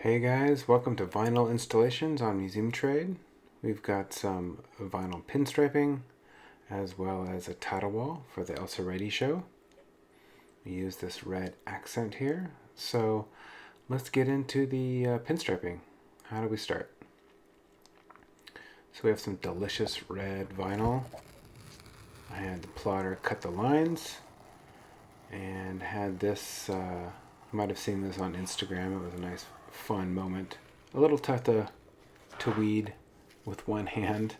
Hey guys, welcome to Vinyl Installations on Museum Trade. We've got some vinyl pinstriping as well as a title wall for the Elsa Rady show. We use this red accent here. So let's get into the pinstriping. How do we start? So we have some delicious red vinyl. I had the plotter cut the lines and had this, you might have seen this on Instagram. It was a nice fun moment. A little tough to weed with one hand,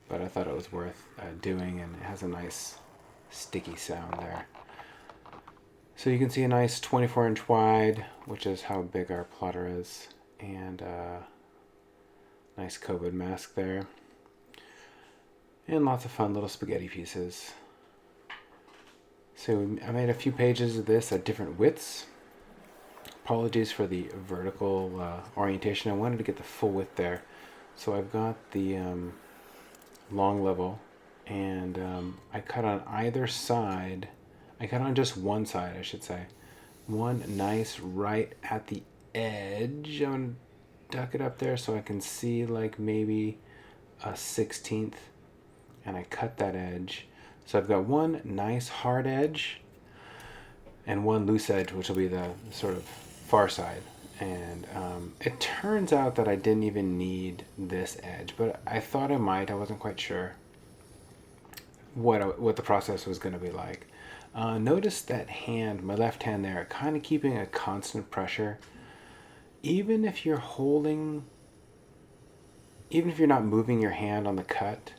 but I thought it was worth doing, and it has a nice sticky sound there. So you can see a nice 24-inch wide, which is how big our plotter is, and nice COVID mask there. And lots of fun little spaghetti pieces. So I made a few pages of this at different widths. Apologies for the vertical orientation. I wanted to get the full width there. So I've got the long level, and I cut on either side. I cut on just one side, I should say. One nice right at the edge. I'm going to duck it up there so I can see like maybe a 1/16. And I cut that edge. So I've got one nice hard edge and one loose edge, which will be the sort of far side. And it turns out that I didn't even need this edge, but I thought I might. I wasn't quite sure what the process was going to be like. Notice that hand, my left hand there, kind of keeping a constant pressure. Even if you're not moving your hand on the cut,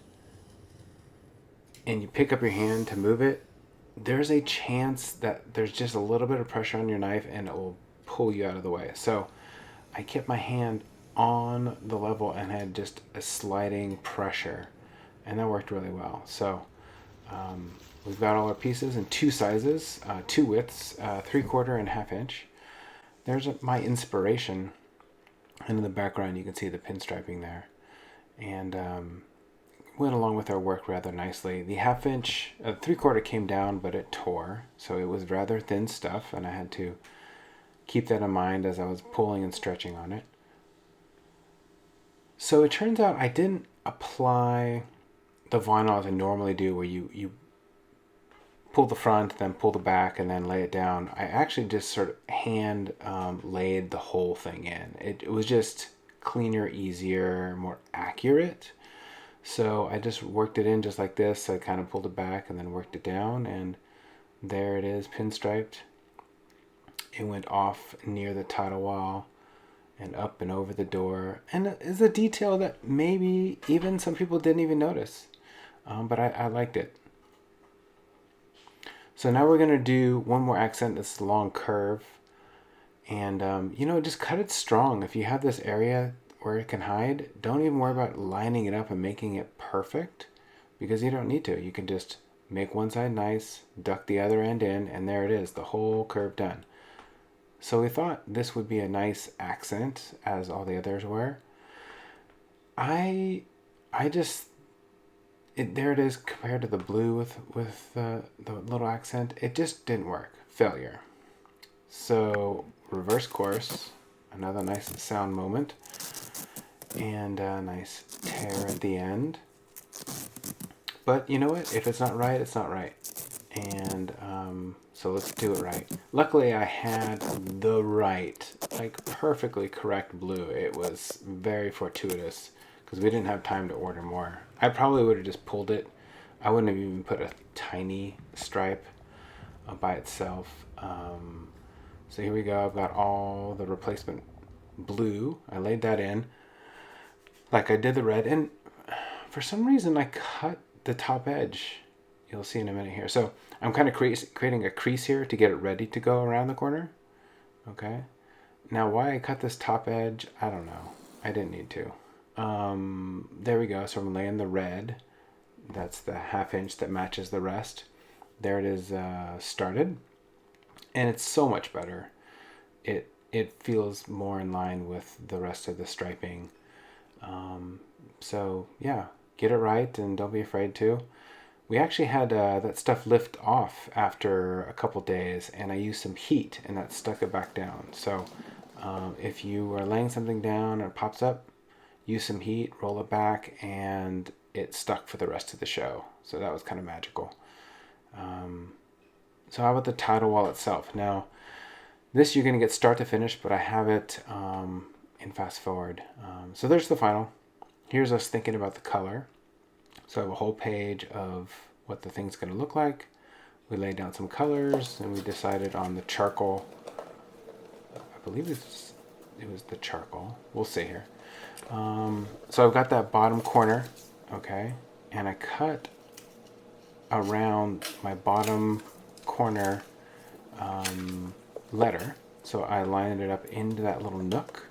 and you pick up your hand to move it, there's a chance that there's just a little bit of pressure on your knife and it will pull you out of the way. So I kept my hand on the level and had just a sliding pressure, and that worked really well. So we've got all our pieces in two sizes, two widths, 3/4 and 1/2 inch. There's my inspiration, and in the background you can see the pinstriping there, and went along with our work rather nicely. The 1/2 inch, 3/4 came down, but it tore, so it was rather thin stuff, and I had to keep that in mind as I was pulling and stretching on it. So it turns out I didn't apply the vinyl as I normally do, where you pull the front, then pull the back, and then lay it down. I actually just sort of hand laid the whole thing in. It was just cleaner, easier, more accurate. So I just worked it in just like this. I kind of pulled it back and then worked it down, and there it is, pinstriped. It went off near the title wall and up and over the door. And it's a detail that maybe even some people didn't even notice, but I liked it. So now we're going to do one more accent, this long curve. And, just cut it strong. If you have this area where it can hide, don't even worry about lining it up and making it perfect, because you don't need to. You can just make one side nice, duck the other end in, and there it is, the whole curve done. So we thought this would be a nice accent, as all the others were. There it is compared to the blue with the little accent. It just didn't work. Failure. So reverse course, another nice sound moment, and a nice tear at the end. But you know what? If it's not right, it's not right. And so let's do it right. Luckily, I had the right, like perfectly correct blue. It was very fortuitous because we didn't have time to order more. I probably would have just pulled it. I wouldn't have even put a tiny stripe by itself. So here we go. I've got all the replacement blue. I laid that in like I did the red, and for some reason I cut the top edge. You'll see in a minute here. So I'm kind of creating a crease here to get it ready to go around the corner. Okay. Now why I cut this top edge, I don't know. I didn't need to. There we go. So I'm laying the red. That's the 1/2 inch that matches the rest. There it is, started. And it's so much better. It feels more in line with the rest of the striping. So yeah, get it right and don't be afraid to. We actually had that stuff lift off after a couple days, and I used some heat and that stuck it back down. So If you are laying something down and it pops up, use some heat, roll it back, and it stuck for the rest of the show. So that was kind of magical. So how about the title wall itself? Now, this you're going to get start to finish, but I have it in fast forward. So there's the final. Here's us thinking about the color. So I have a whole page of what the thing's going to look like. We laid down some colors, and we decided on the charcoal. I believe it was the charcoal. We'll see here. So I've got that bottom corner, okay, and I cut around my bottom corner letter. So I lined it up into that little nook,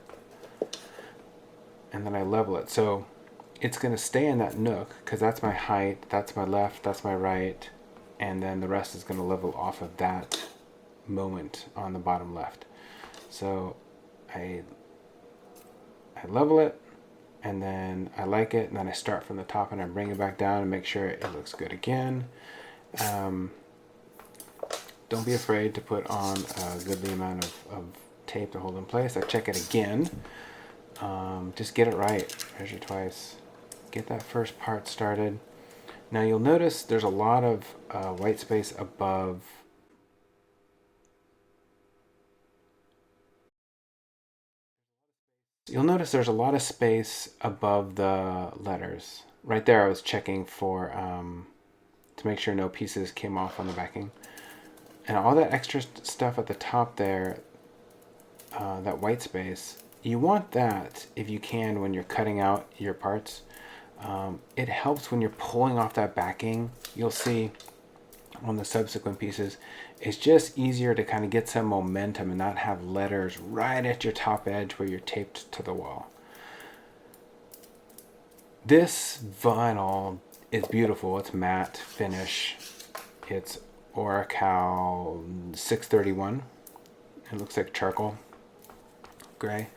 and then I level it. So it's going to stay in that nook because that's my height, that's my left, that's my right, and then the rest is going to level off of that moment on the bottom left. So I level it, and then I like it, and then I start from the top and I bring it back down and make sure it looks good again. Don't be afraid to put on a goodly amount of tape to hold in place. I check it again. Just get it right. Measure twice. Get that first part started. Now you'll notice there's a lot of white space above. You'll notice there's a lot of space above the letters. Right there I was checking for to make sure no pieces came off on the backing. And all that extra stuff at the top there, that white space, you want that if you can when you're cutting out your parts. It helps when you're pulling off that backing. You'll see on the subsequent pieces, it's just easier to kind of get some momentum and not have letters right at your top edge where you're taped to the wall. This vinyl is beautiful. It's matte finish. It's Oracal 631. It looks like charcoal gray.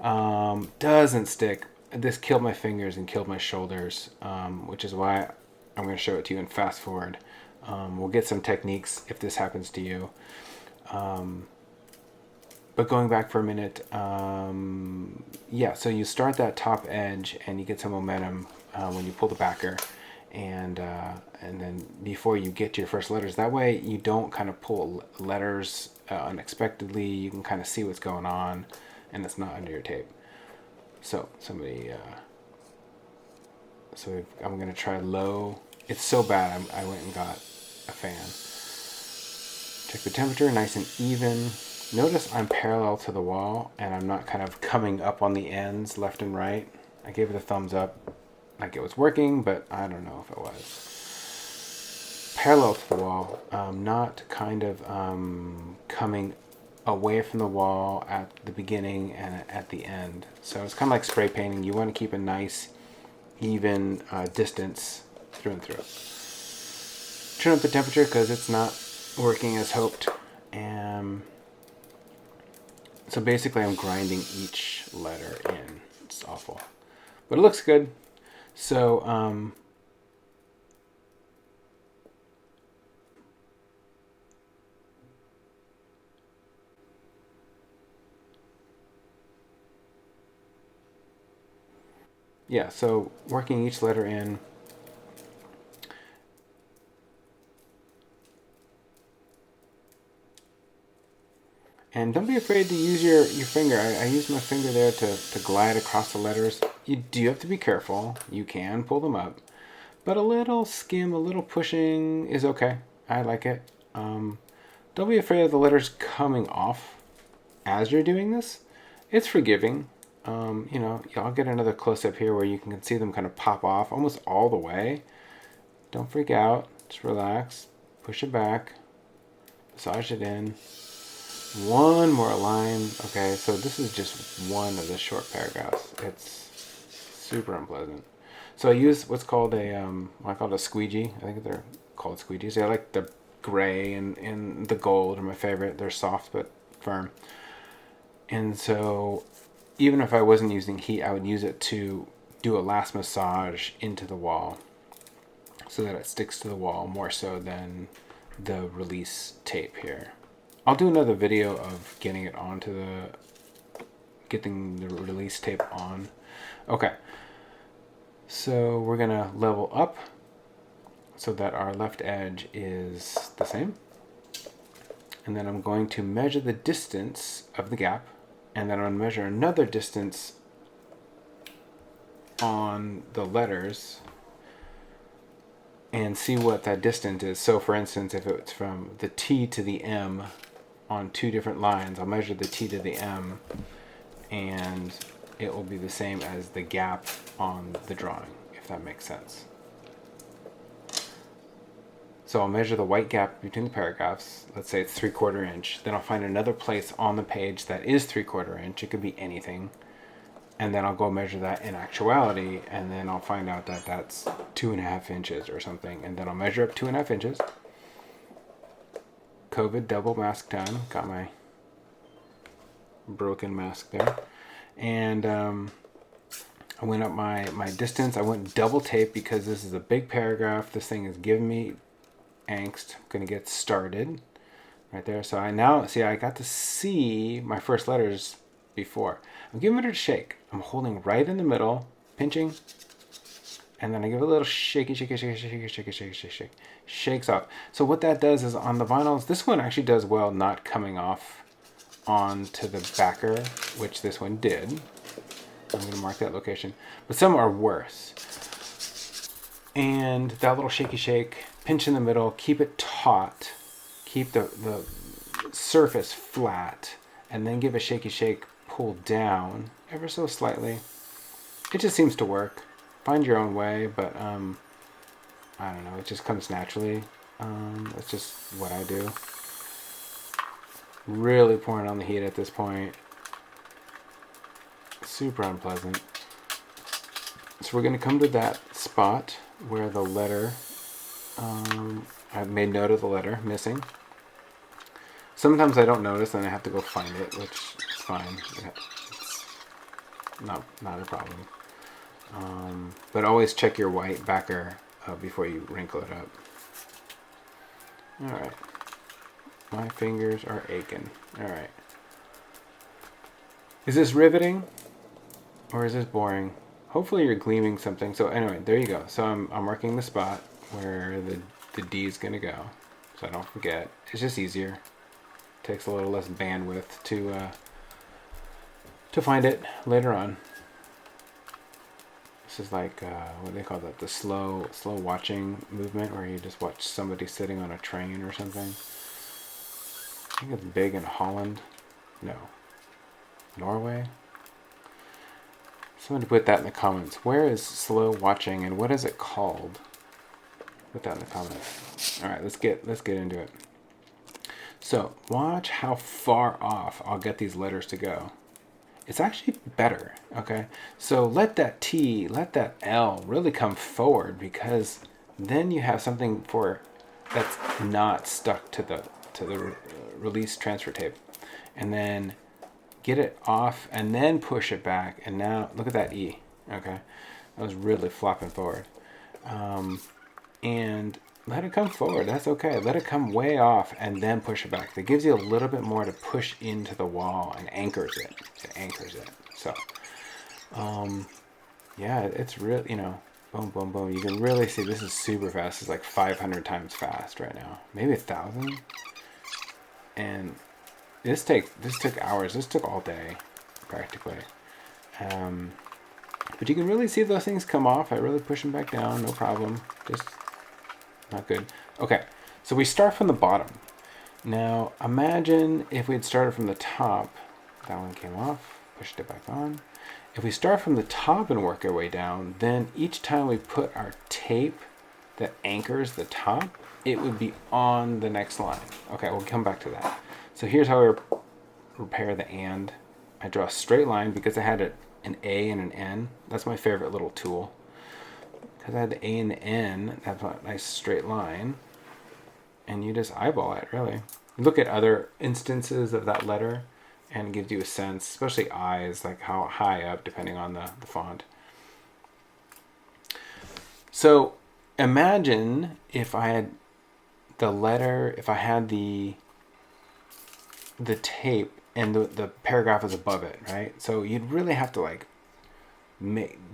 Doesn't stick. This killed my fingers and killed my shoulders, which is why I'm going to show it to you in fast forward. We'll get some techniques if this happens to you. But going back for a minute, yeah, so you start that top edge and you get some momentum when you pull the backer, and then before you get to your first letters, that way you don't kind of pull letters unexpectedly. You can kind of see what's going on, and it's not under your tape. So I'm going to try low. It's so bad, I went and got a fan. Check the temperature, nice and even. Notice I'm parallel to the wall, and I'm not kind of coming up on the ends left and right. I gave it a thumbs up, like it was working, but I don't know if it was. Parallel to the wall, not kind of coming away from the wall at the beginning and at the end. So it's kind of like spray painting. You want to keep a nice, even distance through and through. Turn up the temperature because it's not working as hoped. So basically I'm grinding each letter in. It's awful. But it looks good. So yeah, so working each letter in. And don't be afraid to use your finger. I use my finger there to glide across the letters. You do have to be careful. You can pull them up. But a little skim, a little pushing is okay. I like it. Don't be afraid of the letters coming off as you're doing this. It's forgiving. You know, I'll get another close-up here where you can see them kind of pop off almost all the way. Don't freak out. Just relax. Push it back. Massage it in. One more line. Okay, so this is just one of the short paragraphs. It's super unpleasant. So I use what's called I call it a squeegee. I think they're called squeegees. I like the gray and the gold are my favorite. They're soft but firm. And so even if I wasn't using heat, I would use it to do a last massage into the wall so that it sticks to the wall more so than the release tape here. I'll do another video of getting it onto getting the release tape on. Okay, so we're gonna level up so that our left edge is the same. And then I'm going to measure the distance of the gap, and then I'm going to measure another distance on the letters and see what that distance is. So for instance, if it's from the T to the M on two different lines, I'll measure the T to the M, and it will be the same as the gap on the drawing, if that makes sense. So I'll measure the white gap between the paragraphs. Let's say it's 3/4 inch. Then I'll find another place on the page that is 3/4 inch. It could be anything. And then I'll go measure that in actuality, and then I'll find out that that's 2.5 inches or something. And then I'll measure up 2.5 inches. COVID double mask time. Got my broken mask there. And I went up my distance. I went double tape because this is a big paragraph. This thing is giving me angst. I'm gonna get started right there. So I now see I got to see my first letters before. I'm giving it a shake. I'm holding right in the middle, pinching, and then I give it a little shaky, shaky, shaky, shaky, shaky, shaky, shaky, shake. Shakes off. So what that does is on the vinyls, this one actually does well not coming off onto the backer, which this one did. I'm gonna mark that location. But some are worse. And that little shaky shake, pinch in the middle, keep it taut, keep the surface flat, and then give a shaky shake, pull down ever so slightly. It just seems to work. Find your own way, but I don't know, it just comes naturally. That's just what I do. Really pouring on the heat at this point. Super unpleasant. So we're going to come to that spot where the letter, I've made note of the letter missing. Sometimes I don't notice and I have to go find it, which is fine. It's not a problem. But always check your white backer before you wrinkle it up. Alright. My fingers are aching. Alright. Is this riveting? Or is this boring? Hopefully you're gleaming something. So anyway, there you go. So I'm marking the spot where the D is going to go. So I don't forget. It's just easier. Takes a little less bandwidth to find it later on. This is like, what do they call that? The slow watching movement, where you just watch somebody sitting on a train or something. I think it's big in Holland. No. Norway? Somebody put that in the comments. Where is slow watching and what is it called? Put that in the comments. All right, let's get into it. So watch how far off I'll get these letters to go. It's actually better, okay? So let that T, let that L really come forward, because then you have something that's not stuck to the release transfer tape. And then get it off and then push it back, and now look at that E. Okay, that was really flopping forward. And let it come forward. That's okay. Let it come way off and then push it back. That gives you a little bit more to push into the wall and anchors it. It anchors it. So yeah, it's really, boom, boom, boom. You can really see this is super fast. It's like 500 times fast right now, maybe 1,000. And this took hours. This took all day, practically. But you can really see those things come off. I really push them back down, no problem. Just not good. Okay, so we start from the bottom. Now, imagine if we had started from the top. That one came off, pushed it back on. If we start from the top and work our way down, then each time we put our tape that anchors the top, it would be on the next line. Okay, we'll come back to that. So here's how I repair the and. I draw a straight line because I had an A and an N. That's my favorite little tool. Because I had the A and the N, that's a nice straight line. And you just eyeball it, really. You look at other instances of that letter, and it gives you a sense, especially I's, like how high up, depending on the font. So imagine if I had the letter, if I had the tape and the paragraph is above it, right? So you'd really have to like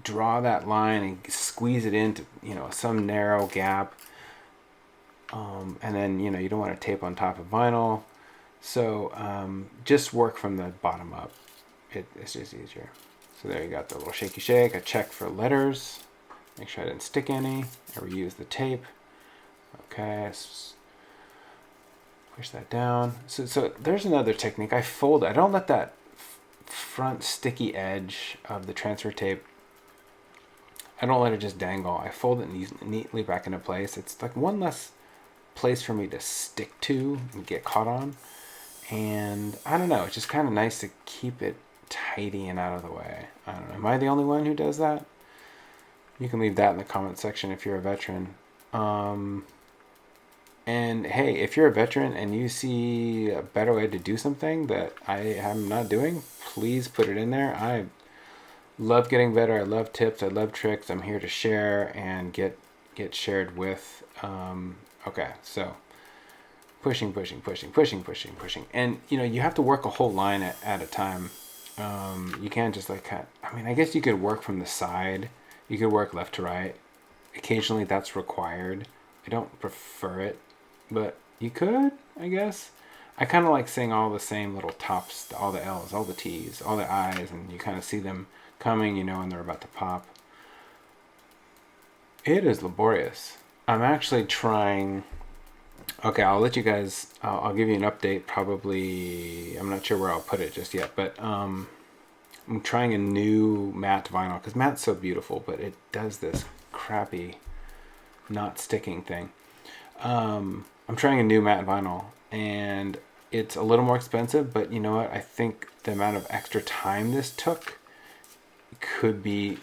draw that line and squeeze it into, you know, some narrow gap. And then, you know, you don't want to tape on top of vinyl. So just work from the bottom up. It's just easier. So there you got the little shaky shake. I checked for letters. Make sure I didn't stick any. I reuse the tape. Okay, push that down. So there's another technique. I fold. I don't let that front sticky edge of the transfer tape, I don't let it just dangle. I fold it neatly back into place. It's like one less place for me to stick to and get caught on. And I don't know, it's just kind of nice to keep it tidy and out of the way. I don't know. Am I the only one who does that? You can leave that in the comment section if you're a veteran. And hey, if you're a veteran and you see a better way to do something that I am not doing, please put it in there. I love getting better. I love tips. I love tricks. I'm here to share and get shared with. Okay, so pushing. And, you know, you have to work a whole line at a time. You can't just like cut. I mean, I guess you could work from the side. You could work left to right. Occasionally that's required. I don't prefer it, but you could, I guess. I kind of like seeing all the same little tops, all the L's, all the T's, all the I's, and you kind of see them coming, you know, and they're about to pop. It is laborious. I'm actually trying... Okay, I'll let you guys... I'll give you an update probably... I'm not sure where I'll put it just yet, but I'm trying a new matte vinyl, because matte's so beautiful, but it does this crappy not sticking thing. I'm trying a new matte vinyl, and it's a little more expensive, but you know what? I think the amount of extra time this took could be...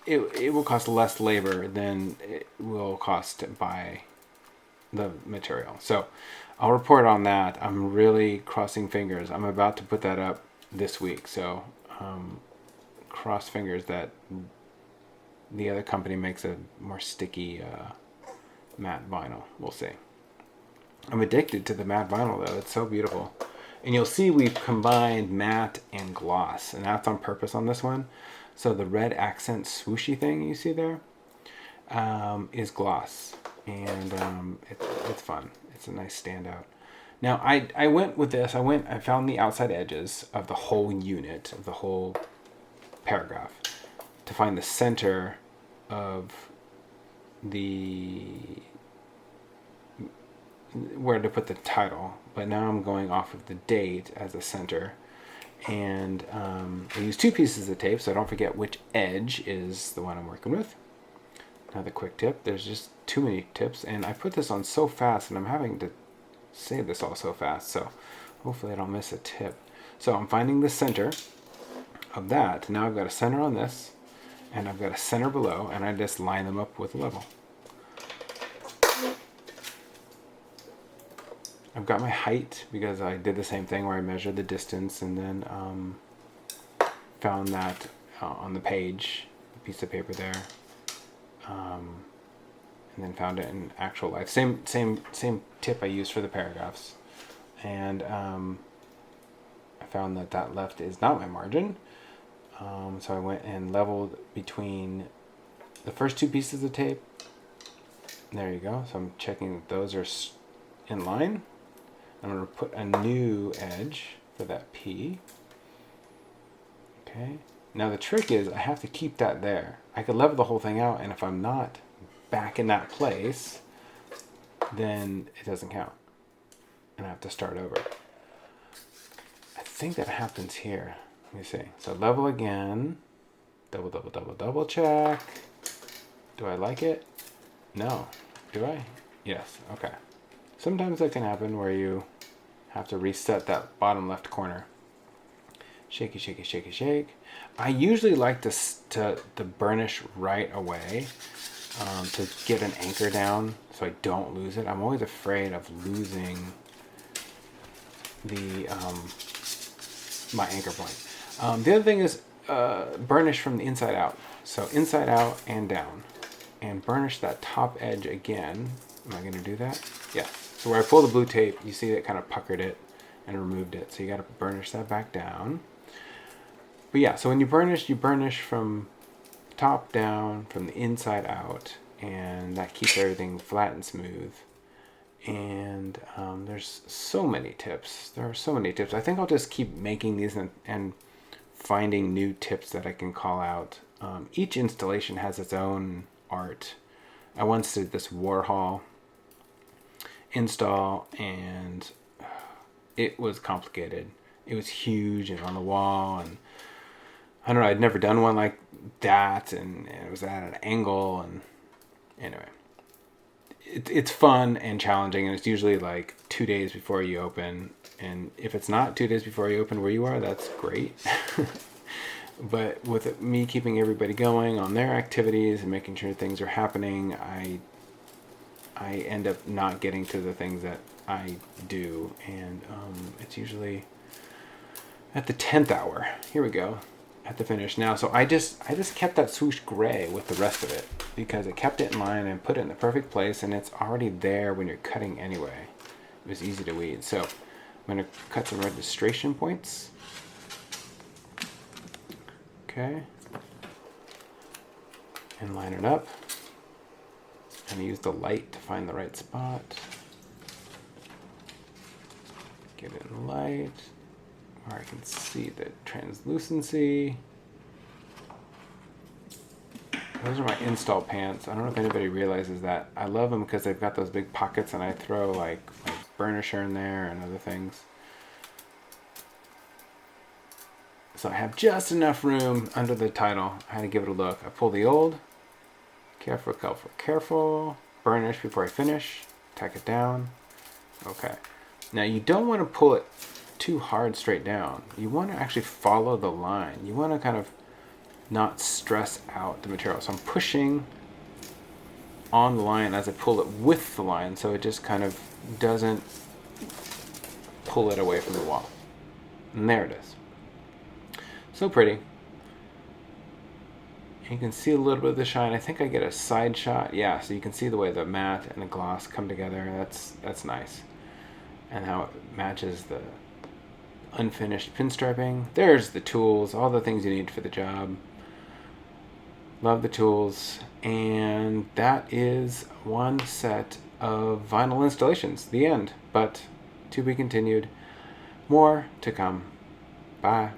It will cost less labor than it will cost to buy the material. So I'll report on that. I'm really crossing fingers. I'm about to put that up this week. So cross fingers that the other company makes a more sticky matte vinyl. We'll see. I'm addicted to the matte vinyl though. It's so beautiful. And you'll see we've combined matte and gloss, and that's on purpose on this one. So the red accent swooshy thing you see there is gloss, and it's fun. It's a nice standout. Now I went with this. I found the outside edges of the whole unit, of the whole paragraph, to find the center of where to put the title. But now I'm going off of the date as a center. And I use 2 pieces of tape so I don't forget which edge is the one I'm working with. Another quick tip. There's just too many tips, and I put this on so fast, and I'm having to save this all so fast, so hopefully I don't miss a tip. So I'm finding the center of that. Now I've got a center on this, and I've got a center below, and I just line them up with level. I've got my height because I did the same thing where I measured the distance and then found that on the page, the piece of paper there, and then found it in actual life. Same tip I used for the paragraphs, and I found that left is not my margin. So I went and leveled between the first 2 pieces of tape. There you go. So I'm checking that those are in line. I'm going to put a new edge for that P. Okay. Now the trick is I have to keep that there. I could level the whole thing out, and if I'm not back in that place, then it doesn't count. And I have to start over. I think that happens here. Let me see. So level again. Double check. Do I like it? No. Do I? Yes. Okay. Sometimes that can happen where you have to reset that bottom left corner. Shaky, shaky, shaky, shake. I usually like to burnish right away to get an anchor down so I don't lose it. I'm always afraid of losing the my anchor point. The other thing is burnish from the inside out. So inside out and down. And burnish that top edge again. Am I going to do that? Yes. So where I pull the blue tape, you see it kind of puckered it, and removed it. So you got to burnish that back down. But yeah, so when you burnish from top down, from the inside out, and that keeps everything flat and smooth. And there's so many tips. There are so many tips. I think I'll just keep making these and finding new tips that I can call out. Each installation has its own art. I once did this Warhol install, and it was complicated. It was huge and on the wall, and I don't know, I'd never done one like that, and it was at an angle, and anyway. It's fun and challenging, and it's usually like 2 days before you open. And if it's not 2 days before you open where you are, that's great. But with me keeping everybody going on their activities and making sure things are happening, I end up not getting to the things that I do. And it's usually at the 10th hour. Here we go. At the finish now. So I just kept that swoosh gray with the rest of it because it kept it in line and put it in the perfect place, and it's already there when you're cutting anyway. It was easy to weed. So I'm going to cut some registration points. Okay. And line it up. And use the light to find the right spot. Get it in the light where I can see the translucency. Those are my install pants. I don't know if anybody realizes that. I love them because they've got those big pockets, and I throw like burnisher in there and other things. So I have just enough room under the title. I had to give it a look. I pull the old. Careful, careful, careful. Burnish before I finish. Tack it down. Okay. Now you don't want to pull it too hard straight down. You want to actually follow the line. You want to kind of not stress out the material. So I'm pushing on the line as I pull it with the line, so it just kind of doesn't pull it away from the wall. And there it is. So pretty. You can see a little bit of the shine. I think I get a side shot. Yeah, so you can see the way the matte and the gloss come together. That's nice. And how it matches the unfinished pinstriping. There's the tools, all the things you need for the job. Love the tools. And that is one set of vinyl installations. The end. But to be continued. More to come. Bye.